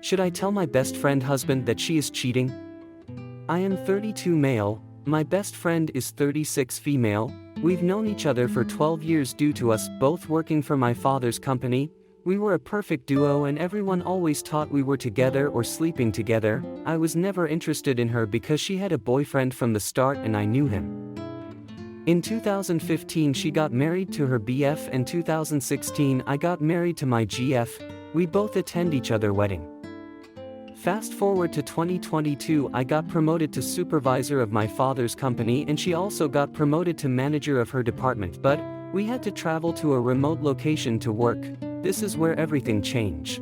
Should I tell my best friend husband that she is cheating? I am 32 male, my best friend is 36 female, we've known each other for 12 years due to us both working for my father's company. We were a perfect duo and everyone always thought we were together or sleeping together. I was never interested in her because she had a boyfriend from the start and I knew him. In 2015 she got married to her BF and 2016 I got married to my GF, we both attend each other wedding. Fast forward to 2022 I got promoted to supervisor of my father's company and she also got promoted to manager of her department, but we had to travel to a remote location to work. This is where everything changed.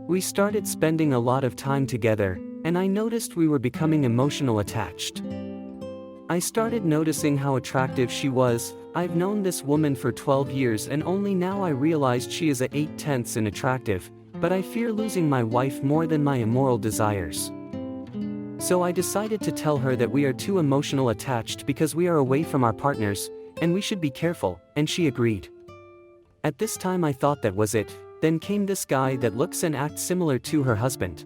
We started spending a lot of time together, and I noticed we were becoming emotional attached. I started noticing how attractive she was. I've known this woman for 12 years and only now I realized she is a 8/10 in attractive, but I fear losing my wife more than my immoral desires. So I decided to tell her that we are too emotional attached because we are away from our partners, and we should be careful, and she agreed. At this time I thought that was it, then came this guy that looks and acts similar to her husband.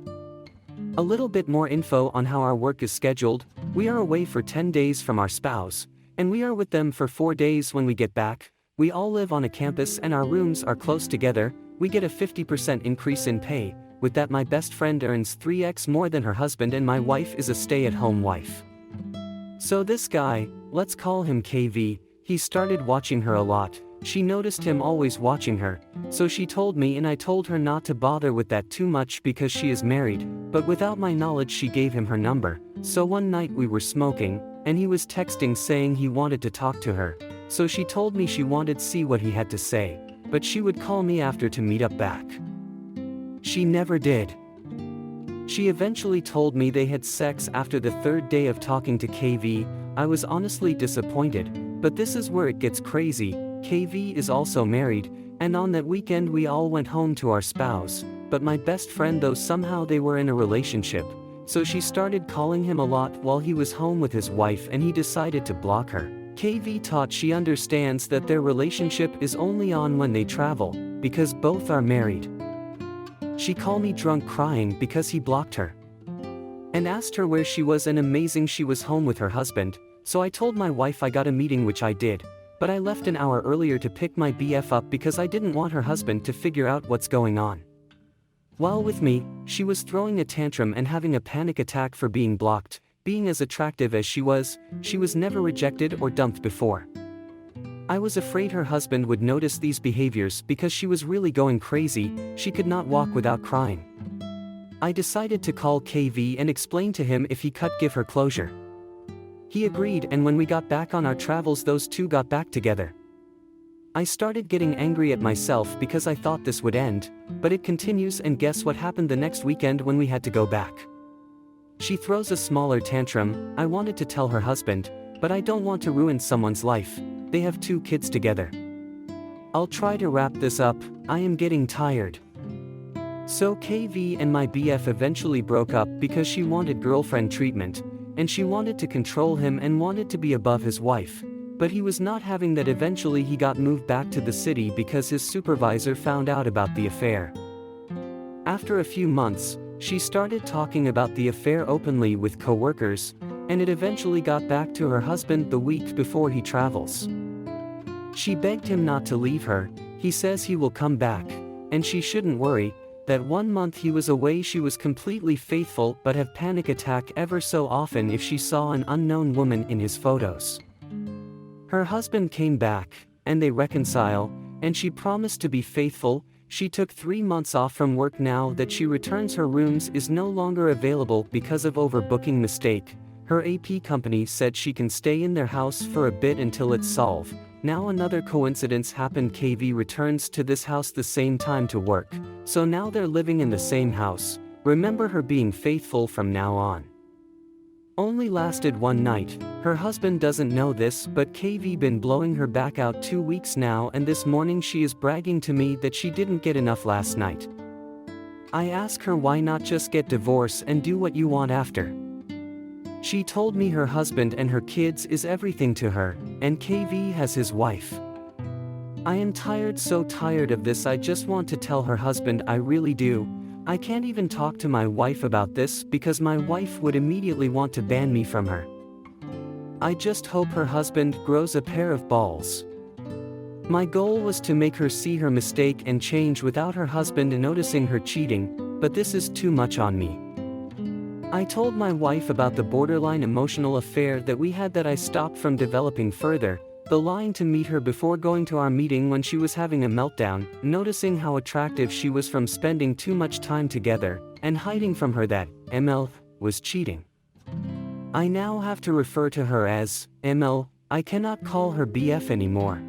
A little bit more info on how our work is scheduled. We are away for 10 days from our spouse, and we are with them for 4 days when we get back. We all live on a campus and our rooms are close together. We get a 50% increase in pay. With that my best friend earns 3x more than her husband and my wife is a stay-at-home wife. So this guy, let's call him KV, he started watching her a lot. She noticed him always watching her, so she told me and I told her not to bother with that too much because she is married, but without my knowledge she gave him her number. So one night we were smoking, and he was texting saying he wanted to talk to her, so she told me she wanted to see what he had to say, but she would call me after to meet up back. She never did. She eventually told me they had sex after the 3rd day of talking to KV. I was honestly disappointed, but this is where it gets crazy. KV is also married, and on that weekend we all went home to our spouse, but my best friend though somehow they were in a relationship, so she started calling him a lot while he was home with his wife and he decided to block her. KV thought she understands that their relationship is only on when they travel, because both are married. She called me drunk crying because he blocked her. And asked her where she was and amazing she was home with her husband, so I told my wife I got a meeting which I did. But I left an hour earlier to pick my BF up because I didn't want her husband to figure out what's going on. While with me, she was throwing a tantrum and having a panic attack for being blocked. Being as attractive as she was never rejected or dumped before. I was afraid her husband would notice these behaviors because she was really going crazy. She could not walk without crying. I decided to call KV and explain to him if he could give her closure. He agreed, and when we got back on our travels those two got back together. I started getting angry at myself because I thought this would end, but it continues, and guess what happened the next weekend when we had to go back? She throws a smaller tantrum. I wanted to tell her husband, but I don't want to ruin someone's life. They have 2 kids together. I'll try to wrap this up, I am getting tired. So KV and my BF eventually broke up because she wanted girlfriend treatment, and she wanted to control him and wanted to be above his wife, but he was not having that. Eventually he got moved back to the city because his supervisor found out about the affair. After a few months, she started talking about the affair openly with co-workers, and it eventually got back to her husband the week before he travels. She begged him not to leave her. He says he will come back, and she shouldn't worry. That 1 month he was away she was completely faithful but have panic attack ever so often if she saw an unknown woman in his photos. Her husband came back, and they reconcile, and she promised to be faithful. She took 3 months off from work. Now that she returns her rooms is no longer available because of overbooking mistake. Her AP company said she can stay in their house for a bit until it's solved. Now another coincidence happened. KV returns to this house the same time to work, so now they're living in the same house. Remember her being faithful from now on. Only lasted 1 night. Her husband doesn't know this, but KV been blowing her back out 2 weeks now, and this morning she is bragging to me that she didn't get enough last night. I ask her why not just get divorced and do what you want after. She told me her husband and her kids is everything to her, and KV has his wife. I am tired, so tired of this. I just want to tell her husband, I really do. I can't even talk to my wife about this because my wife would immediately want to ban me from her. I just hope her husband grows a pair of balls. My goal was to make her see her mistake and change without her husband noticing her cheating, but this is too much on me. I told my wife about the borderline emotional affair that we had that I stopped from developing further, the lying to meet her before going to our meeting when she was having a meltdown, noticing how attractive she was from spending too much time together, and hiding from her that ML was cheating. I now have to refer to her as ML, I cannot call her BF anymore.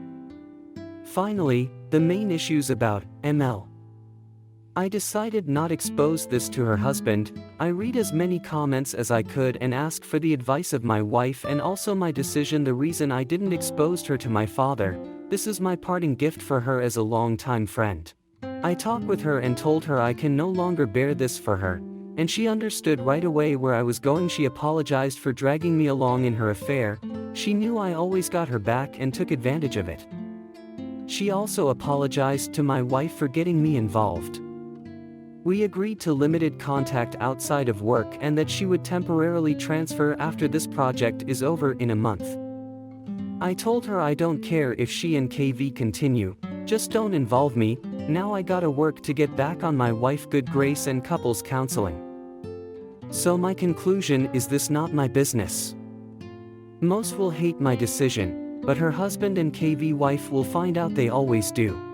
Finally, the main issues about ML. I decided not expose this to her husband. I read as many comments as I could and ask for the advice of my wife and also my decision. The reason I didn't expose her to my father, this is my parting gift for her as a long-time friend. I talked with her and told her I can no longer bear this for her, and she understood right away where I was going. She apologized for dragging me along in her affair. She knew I always got her back and took advantage of it. She also apologized to my wife for getting me involved. We agreed to limited contact outside of work and that she would temporarily transfer after this project is over in a month. I told her I don't care if she and KV continue, just don't involve me. Now I gotta work to get back on my wife good grace and couples counseling. So my conclusion is this not my business. Most will hate my decision, but her husband and KV wife will find out, they always do.